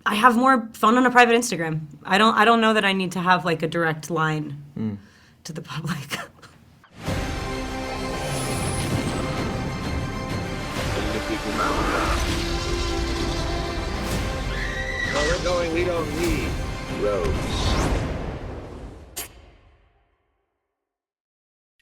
I have more fun on a private Instagram. I don't know that I need to have like a direct line to the public. Where we're going, we don't need roads.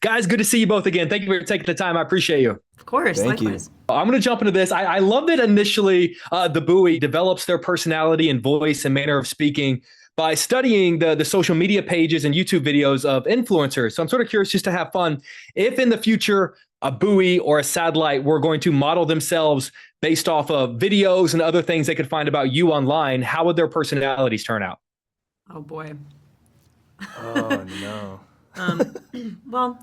Guys, good to see you both again. Thank you for taking the time. I appreciate you. Of course, Thank you. likewise. I'm going to jump into this. I love that initially the Bowie develops their personality and voice and manner of speaking by studying the social media pages and YouTube videos of influencers. So I'm sort of curious just to have fun. If in the future a Bowie or a Satellite were going to model themselves based off of videos and other things they could find about you online, how would their personalities turn out? Oh boy. Oh no. Well,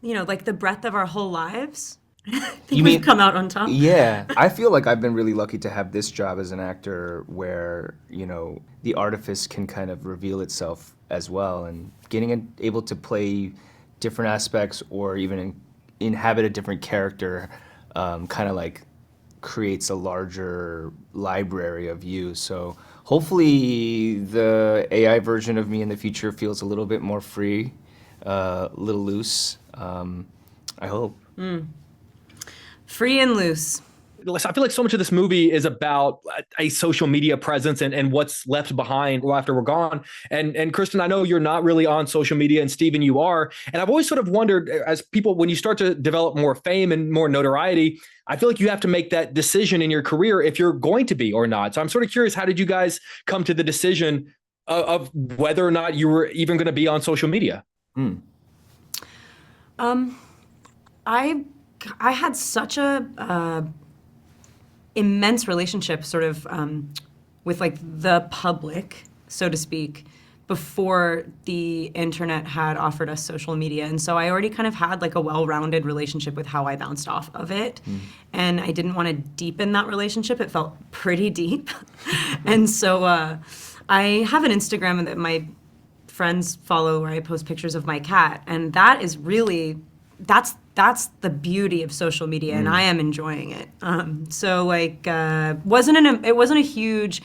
like the breadth of our whole lives. I think You we've mean- come out on top. Yeah, I feel like I've been really lucky to have this job as an actor where, the artifice can kind of reveal itself as well, and able to play different aspects or even inhabit a different character kind of like creates a larger library of you. So hopefully the AI version of me in the future feels a little bit more free, a little loose. I hope. Free and loose. I feel like so much of this movie is about a social media presence and what's left behind after we're gone. And Kristen, I know you're not really on social media, and Steven, you are. And I've always sort of wondered, as people, when you start to develop more fame and more notoriety, I feel like you have to make that decision in your career if you're going to be or not. So I'm sort of curious, how did you guys come to the decision of whether or not you were even going to be on social media? I had such a immense relationship sort of with like the public, so to speak, before the internet had offered us social media. And so I already kind of had like a well-rounded relationship with how I bounced off of it. And I didn't want to deepen that relationship. It felt pretty deep. And so I have an Instagram that my friends follow where I post pictures of my cat. And that is really, that's the beauty of social media, and I am enjoying it. So like, it wasn't a huge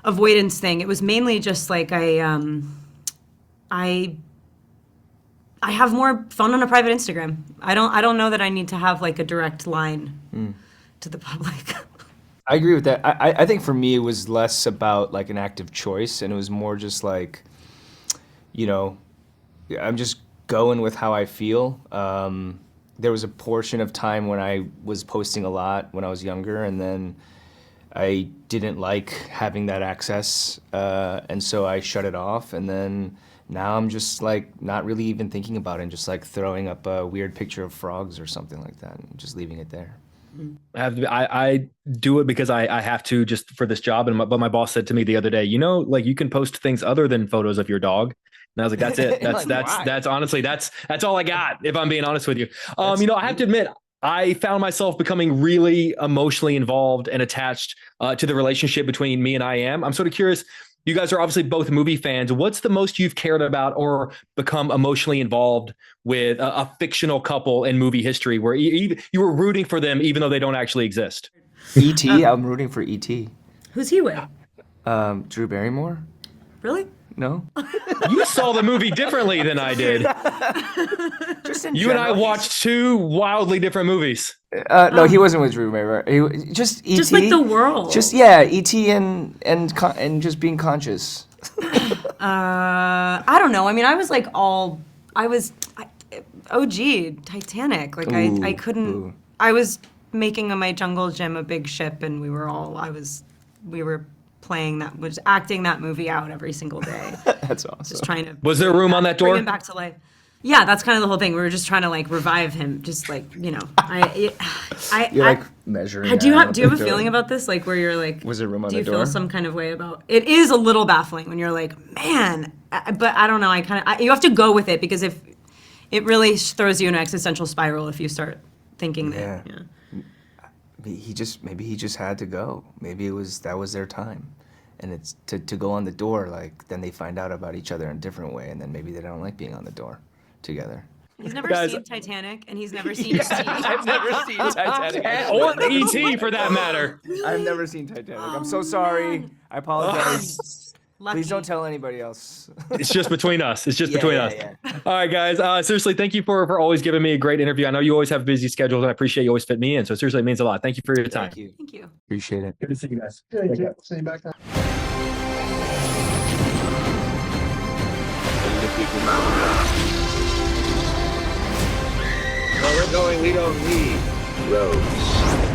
avoidance thing. It was mainly just like I have more fun on a private Instagram. I don't know that I need to have like a direct line to the public. I agree with that. I think for me it was less about like an active choice, and it was more just like, I'm just going with how I feel. There was a portion of time when I was posting a lot when I was younger, and then I didn't like having that access, and so I shut it off. And then now I'm just like not really even thinking about it, and just like throwing up a weird picture of frogs or something like that, and just leaving it there. I do it because I have to, just for this job. But my boss said to me the other day, like you can post things other than photos of your dog. And I was like, that's it. That's honestly, that's all I got, if I'm being honest with you. I have to admit, I found myself becoming really emotionally involved and attached to the relationship between me and I.am. I'm sort of curious. You guys are obviously both movie fans. What's the most you've cared about or become emotionally involved with a fictional couple in movie history where you were rooting for them even though they don't actually exist? E.T. I'm rooting for E.T. Who's he with? Drew Barrymore? Really? No? You saw the movie differently than I did. Just in You and I general. watched two wildly different movies. No, he wasn't with Drew Barrymore. Just E.T. Just like the world. Just E.T. and just being conscious. I don't know. I mean, I was like OG Titanic. Like I couldn't. Ooh. I was making my jungle gym a big ship, and we were acting that movie out every single day. That's awesome. Just trying to. Was there room on that door? Bring him back to life. Yeah, that's kind of the whole thing. We were just trying to like revive him. Just like You're like measuring. Do you have a out. feeling about this? Like where you're like, Was there room on do the you door? feel some kind of way about it? Is a little baffling when you're like, man, but I don't know. You have to go with it, because if it really throws you in an existential spiral if you start thinking that. Yeah. Maybe he just had to go. Maybe that was their time, and it's to go on the door. Like then they find out about each other in a different way, and then maybe they don't like being on the door together. He's never Guys- seen Titanic, and he's never seen Steve. I've never seen Titanic. Or ET for that matter. I've never seen Titanic. I'm so Oh, sorry. man. I apologize. Lucky. Please don't tell anybody else. It's just between us. It's just Yeah, between yeah, us. yeah. All right, guys. Seriously, thank you for always giving me a great interview. I know you always have busy schedules, and I appreciate you always fit me in. So seriously, it means a lot. Thank you for your time. Thank you. Thank you. Appreciate it. Good to see you guys. Yeah, you too. See you back then. Where we're going, we don't need roads.